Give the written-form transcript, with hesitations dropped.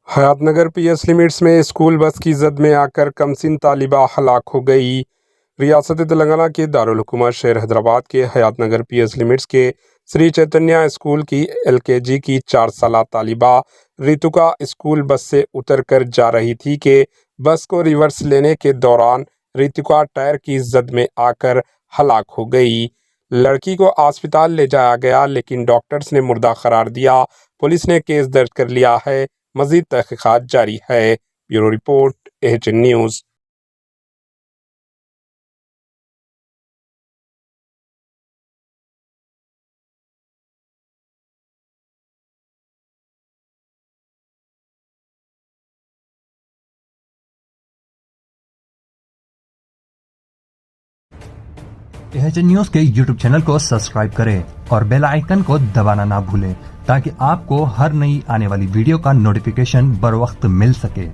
Hayatnagar PS limits में school bus की जद में आकर कमसिन तालिबा हलाक हो गई। रियासत तेलंगाना के दारुल हुकूमत शहर हैदराबाद के हयातनगर पीएस लिमिट्स के श्री चैतन्य स्कूल की एलकेजी की 4 साला तालिबा रितुका स्कूल बस से उतरकर जा रही थी कि बस को रिवर्स लेने के दौरान रितुका टायर की जद में आकर हलाक हो गई। लड़की को अस्पताल ले जाया गया लेकिन डॉक्टर्स ने मुर्दा करार दिया। पुलिस ने केस दर्ज कर लिया है। मजीद तहकीकात जारी है। Bureau report, AHN news. AHN news के यूट्यूब चैनल को सब्सक्राइब करें और बेल आइकन को दबाना ना भूलें ताकि आपको हर नई आने वाली वीडियो का नोटिफिकेशन बर वक्त मिल सके।